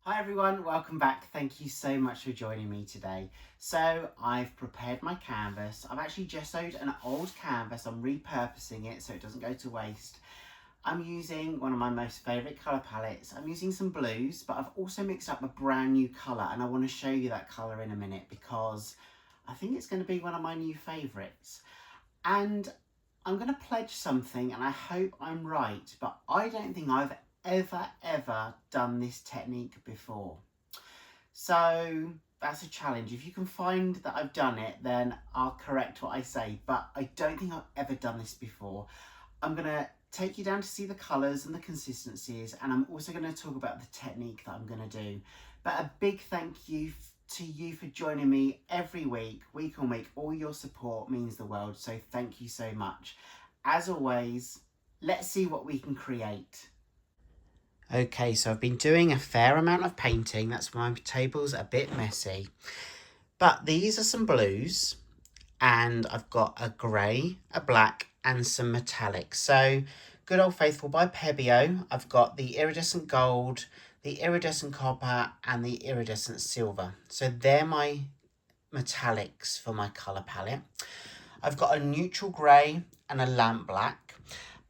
Hi everyone, welcome back. Thank you so much for joining me today. So I've prepared my canvas. I've actually gessoed an old canvas. I'm repurposing it so it doesn't go to waste. I'm using one of my most favourite colour palettes. I'm using some blues, but I've also mixed up a brand new colour, and I want to show you that colour in a minute because I think it's going to be one of my new favourites. And I'm going to pledge something, and I hope I'm right, but I don't think I've ever done this technique before. So that's a challenge. If you can find that I've done it, then I'll correct what I say, but I don't think I've ever done this before. I'm going to take you down to see the colours and the consistencies, and I'm also going to talk about the technique that I'm going to do. But a big thank you to you for joining me every week on week. All your support means the world, so thank you so much. As always, let's see what we can create. Okay, so I've been doing a fair amount of painting. That's why my table's a bit messy. But these are some blues, and I've got a grey, a black, and some metallics. So good old faithful by Pebeo. I've got the iridescent gold, the iridescent copper, and the iridescent silver. So they're my metallics for my colour palette. I've got a neutral grey and a lamp black.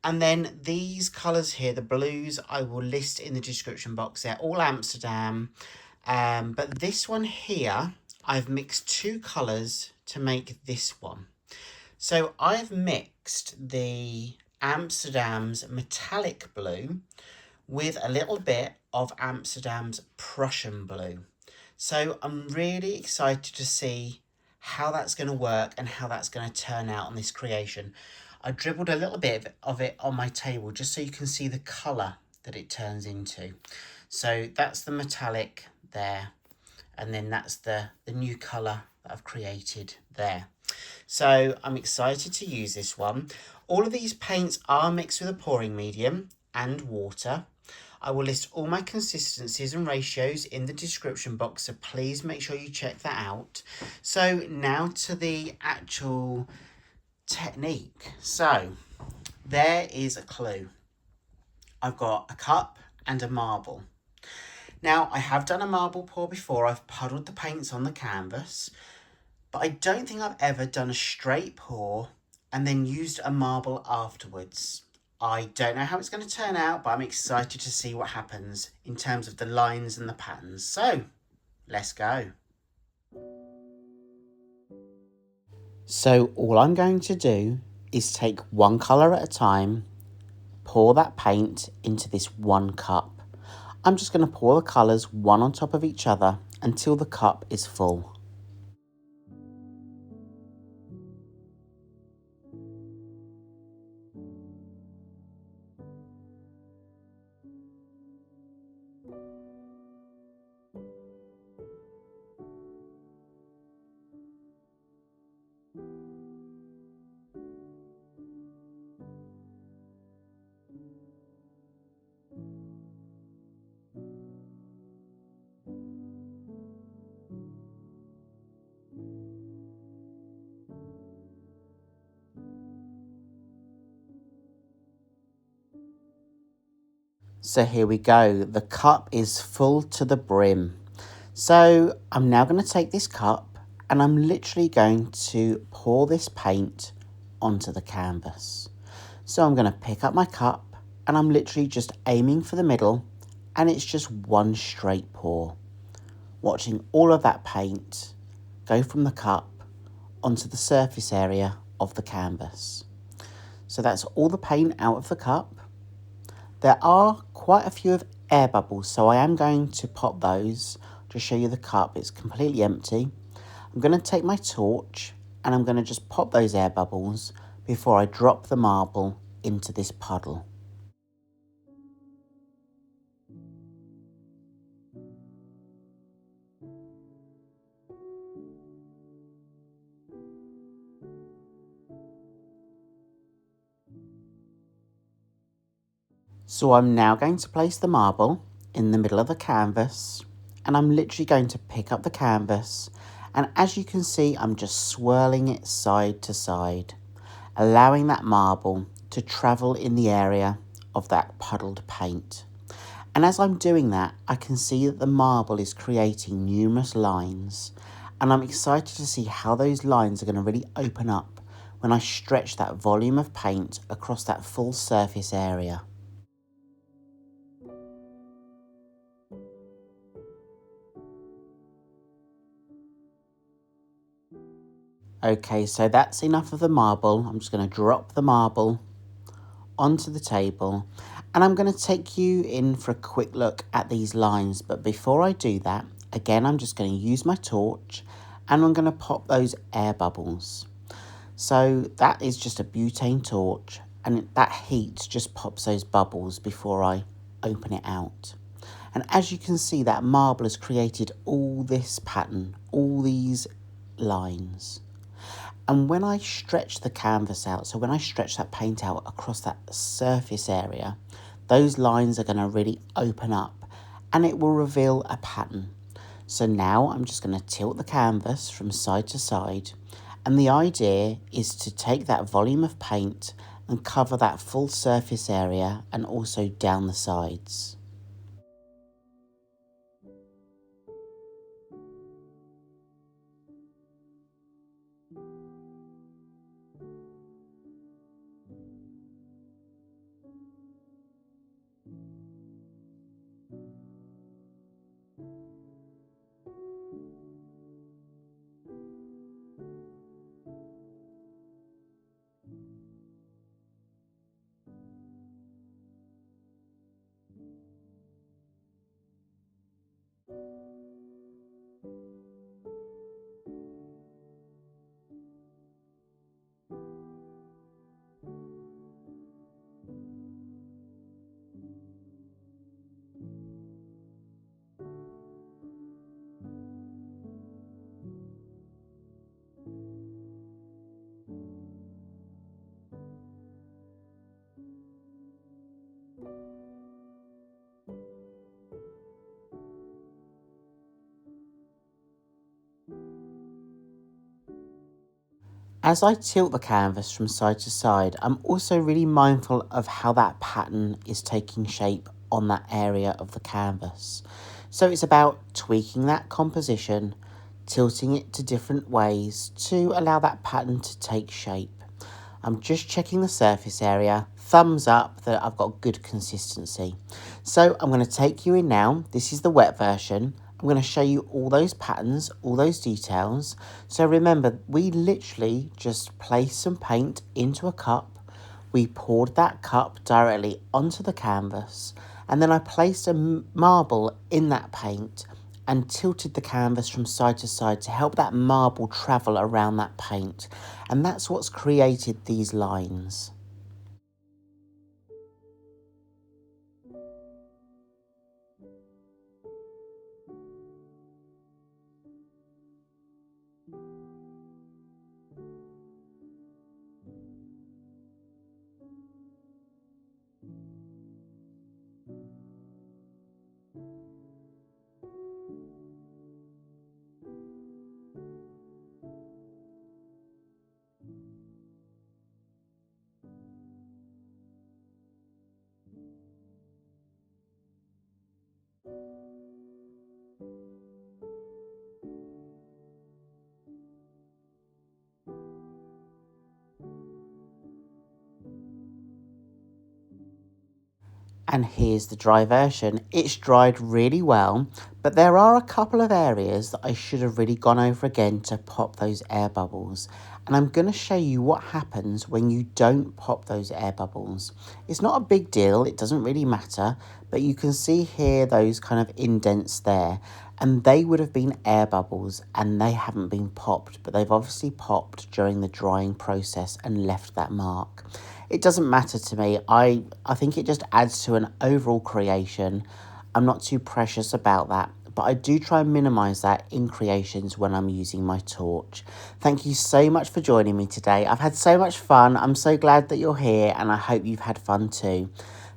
And then these colours here, the blues, I will list in the description box. They're all Amsterdam. But this one here, I've mixed two colours to make this one. So I've mixed the Amsterdam's metallic blue with a little bit of Amsterdam's Prussian blue. So I'm really excited to see how that's going to work and how that's going to turn out on this creation. I dribbled a little bit of it on my table just so you can see the colour that it turns into. So that's the metallic there, and then that's the new colour that I've created there. So I'm excited to use this one. All of these paints are mixed with a pouring medium and water. I will list all my consistencies and ratios in the description box, so please make sure you check that out. So now to the actual technique. So there is a clue. I've got a cup and a marble. Now I have done a marble pour before. I've puddled the paints on the canvas, but I don't think I've ever done a straight pour and then used a marble afterwards. I don't know how it's going to turn out, but I'm excited to see what happens in terms of the lines and the patterns. So let's go. So all I'm going to do is take one colour at a time, pour that paint into this one cup. I'm just going to pour the colours one on top of each other until the cup is full. So here we go. The cup is full to the brim. So I'm now going to take this cup and I'm literally going to pour this paint onto the canvas. So I'm going to pick up my cup and I'm literally just aiming for the middle, and it's just one straight pour. Watching all of that paint go from the cup onto the surface area of the canvas. So that's all the paint out of the cup. There are quite a few of air bubbles, so I am going to pop those to show you the cup. It's completely empty. I'm going to take my torch and I'm going to just pop those air bubbles before I drop the marble into this puddle. So I'm now going to place the marble in the middle of the canvas, and I'm literally going to pick up the canvas, and as you can see, I'm just swirling it side to side, allowing that marble to travel in the area of that puddled paint. And as I'm doing that, I can see that the marble is creating numerous lines. And I'm excited to see how those lines are going to really open up when I stretch that volume of paint across that full surface area. Okay, so that's enough of the marble. I'm just going to drop the marble onto the table, and I'm going to take you in for a quick look at these lines. But before I do that, again, I'm just going to use my torch and I'm going to pop those air bubbles. So that is just a butane torch, and that heat just pops those bubbles before I open it out. And as you can see, that marble has created all this pattern, all these lines. And when I stretch the canvas out, so when I stretch that paint out across that surface area, those lines are going to really open up and it will reveal a pattern. So now I'm just going to tilt the canvas from side to side, and the idea is to take that volume of paint and cover that full surface area and also down the sides. As I tilt the canvas from side to side, I'm also really mindful of how that pattern is taking shape on that area of the canvas. So it's about tweaking that composition, tilting it to different ways to allow that pattern to take shape. I'm just checking the surface area, thumbs up that I've got good consistency. So I'm going to take you in now. This is the wet version. I'm going to show you all those patterns, all those details. So remember, we literally just placed some paint into a cup. We poured that cup directly onto the canvas, and then I placed a marble in that paint and tilted the canvas from side to side to help that marble travel around that paint. And that's what's created these lines. And here's the dry version. It's dried really well, but there are a couple of areas that I should have really gone over again to pop those air bubbles. And I'm going to show you what happens when you don't pop those air bubbles. It's not a big deal, it doesn't really matter, but you can see here those kind of indents there. And they would have been air bubbles and they haven't been popped, but they've obviously popped during the drying process and left that mark. It doesn't matter to me. I think it just adds to an overall creation. I'm not too precious about that, but I do try and minimise that in creations when I'm using my torch. Thank you so much for joining me today. I've had so much fun. I'm so glad that you're here, and I hope you've had fun too.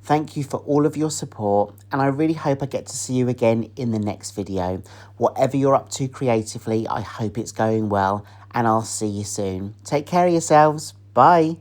Thank you for all of your support, and I really hope I get to see you again in the next video. Whatever you're up to creatively, I hope it's going well, and I'll see you soon. Take care of yourselves. Bye.